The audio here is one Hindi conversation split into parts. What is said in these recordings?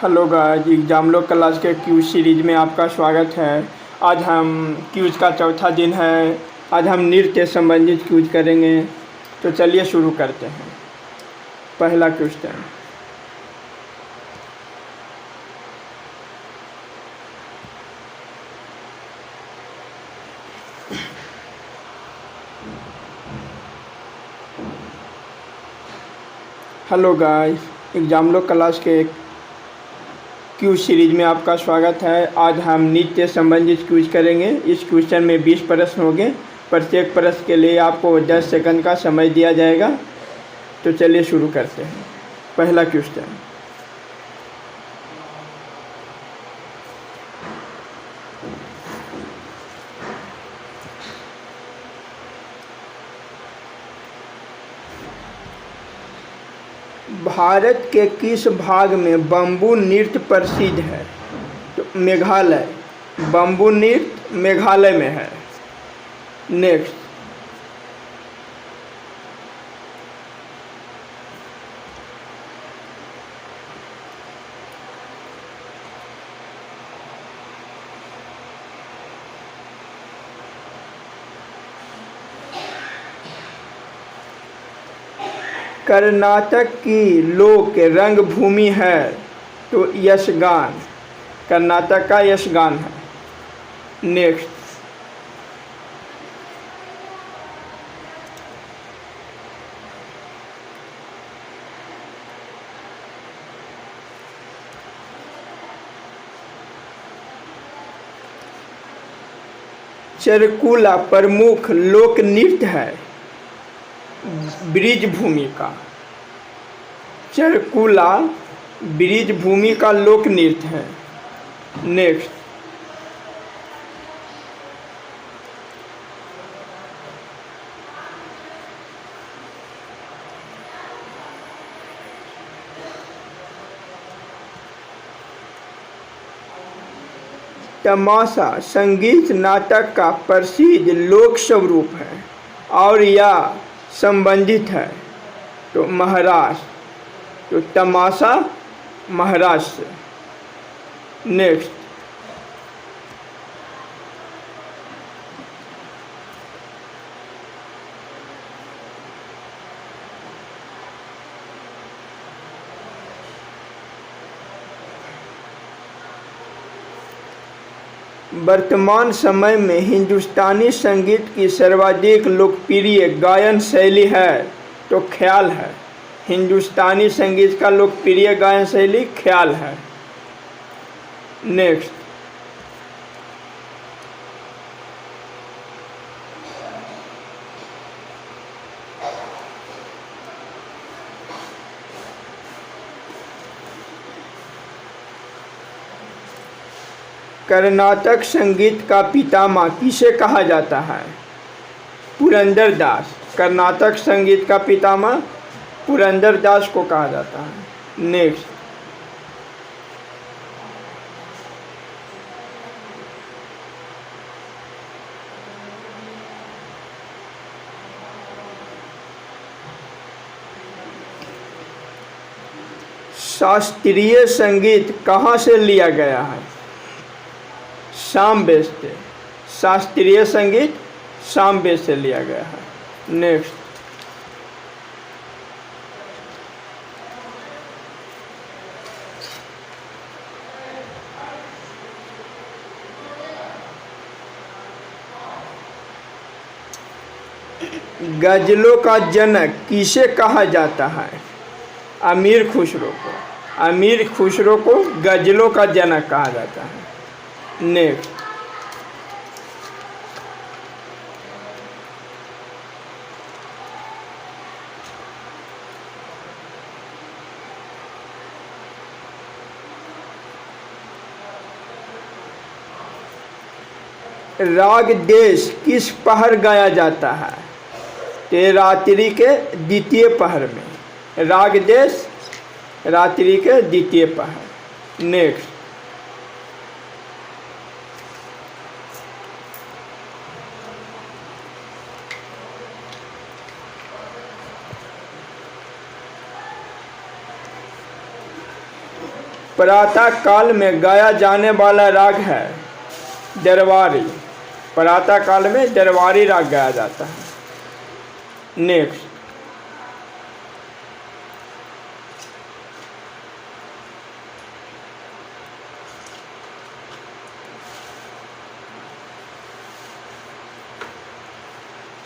हेलो गाइस, एग्जाम लोग क्लास के क्यूज सीरीज में आपका स्वागत है। आज हम क्यूज का चौथा दिन है। आज हम नृत्य संबंधित क्यूज करेंगे। तो चलिए शुरू करते हैं। पहला क्वेश्चन, हेलो गाइस, एग्जाम लोग क्लास के क्यूज सीरीज में आपका स्वागत है। आज हम नृत्य संबंधित क्यूज करेंगे। इस क्वेश्चन में 20 प्रश्न होंगे। प्रत्येक प्रश्न के लिए आपको 10 सेकंड का समय दिया जाएगा। तो चलिए शुरू करते हैं। पहला क्वेश्चन, भारत के किस भाग में बम्बू नृत्य प्रसिद्ध है? तो मेघालय। बम्बू नृत्य मेघालय में है। नेक्स्ट, कर्नाटक की लोक रंगभूमि है? तो यक्षगान। कर्नाटक का यक्षगान है। नेक्स्ट, चरकुला प्रमुख लोक नृत्य है? ब्रिज भूमि का। चरकुला ब्रिज भूमि का लोक नृत्य है। नेक्स्ट, तमाशा संगीत नाटक का प्रसिद्ध लोक स्वरूप है और यह संबंधित है? तो महाराष्ट्र। तो तमाशा महाराष्ट्र। नेक्स्ट, वर्तमान समय में हिंदुस्तानी संगीत की सर्वाधिक लोकप्रिय गायन शैली है? तो ख्याल है। हिंदुस्तानी संगीत का लोकप्रिय गायन शैली ख्याल है। नेक्स्ट, कर्नाटक संगीत का पितामह किसे कहा जाता है? पुरंदर दास। कर्नाटक संगीत का पितामह पुरंदर दास को कहा जाता है। नेक्स्ट, शास्त्रीय संगीत कहाँ से लिया गया है? सामवेद से। शास्त्रीय संगीत सामवेद से लिया गया है। नेक्स्ट, गजलों का जनक किसे कहा जाता है? अमीर खुसरो को। अमीर खुसरो को गजलों का जनक कहा जाता है। नेक्स्ट, राग देश किस पहर गाया जाता है? ते रात्रि के द्वितीय पहर में। राग देश रात्रि के द्वितीय पहर। नेक्स्ट, प्रातः काल में गाया जाने वाला राग है दरबारी। प्रातः काल में दरबारी राग गाया जाता है। नेक्स्ट,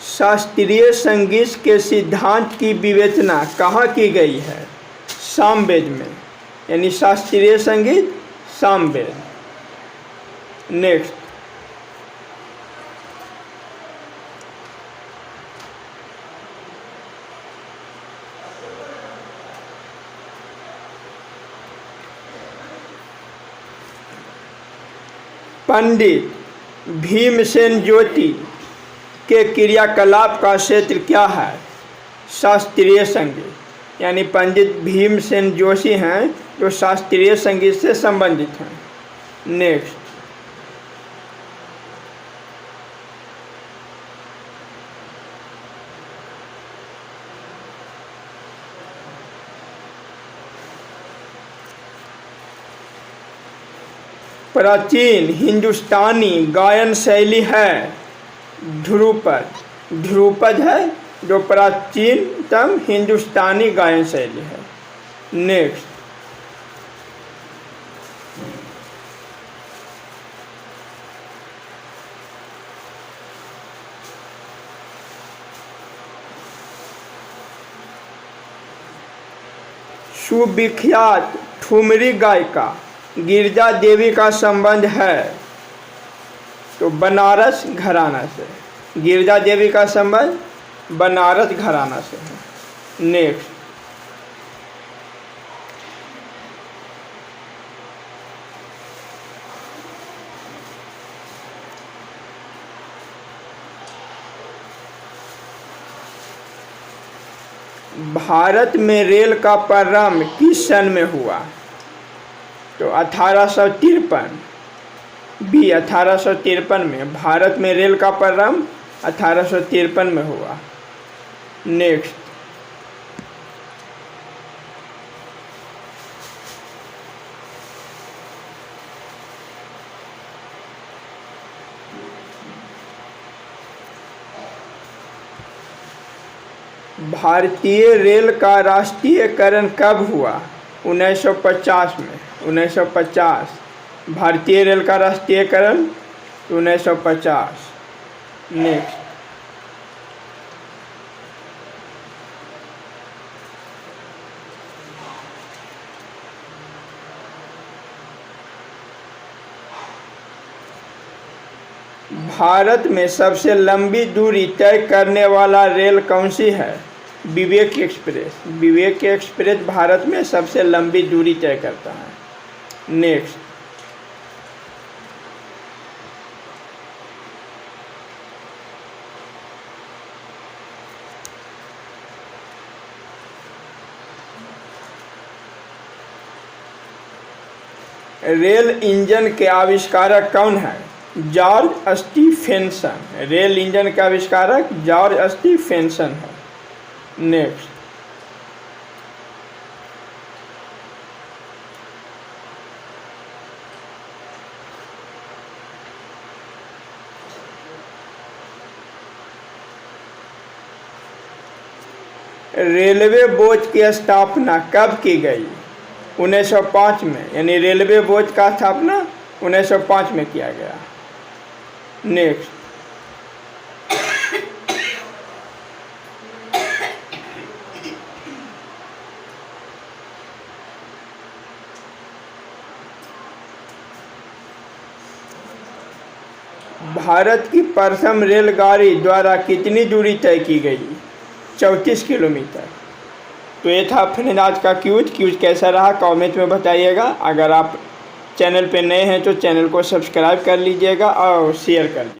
शास्त्रीय संगीत के सिद्धांत की विवेचना कहाँ की गई है? सामवेद में, यानी शास्त्रीय संगीत सामवेद। नेक्स्ट, पंडित भीमसेन जोशी के क्रियाकलाप का क्षेत्र क्या है? शास्त्रीय संगीत, यानी पंडित भीमसेन जोशी हैं जो शास्त्रीय संगीत से संबंधित हैं। नेक्स्ट, प्राचीन हिंदुस्तानी गायन शैली है ध्रुपद। ध्रुपद है जो प्राचीनतम हिंदुस्तानी गायन शैली है। नेक्स्ट, सुविख्यात ठुमरी गायिका गिरिजा देवी का संबंध है तो बनारस घराना से। गिरिजा देवी का संबंध बनारस घराना से है। नेक्स्ट, भारत में रेल का प्रारंभ किस सन में हुआ? तो 1853। बी 1853 में भारत में रेल का प्रारंभ 1853 में हुआ। नेक्स्ट, भारतीय रेल का राष्ट्रीयकरण कब हुआ? 1950 में। 1950 भारतीय रेल का राष्ट्रीयकरण 1950। नेक्स्ट, भारत में सबसे लंबी दूरी तय करने वाला रेल कौन सी है? विवेक एक्सप्रेस। विवेक एक्सप्रेस भारत में सबसे लंबी दूरी तय करता है। नेक्स्ट, रेल इंजन के आविष्कारक कौन है? George Stephenson. रेल इंजन के आविष्कारक जॉर्ज स्टीफेंसन है। नेक्स्ट, रेलवे बोर्ड की स्थापना कब की गई? 1905 में, यानी रेलवे बोर्ड का स्थापना 1905 में किया गया। नेक्स्ट, भारत की प्रथम रेलगाड़ी द्वारा कितनी दूरी तय की गई? 34 किलोमीटर। तो ये था फ्रेंड आज का क्यूज कैसा रहा कमेंट में बताइएगा। अगर आप चैनल पे नए हैं तो चैनल को सब्सक्राइब कर लीजिएगा और शेयर कर लीजिएगा।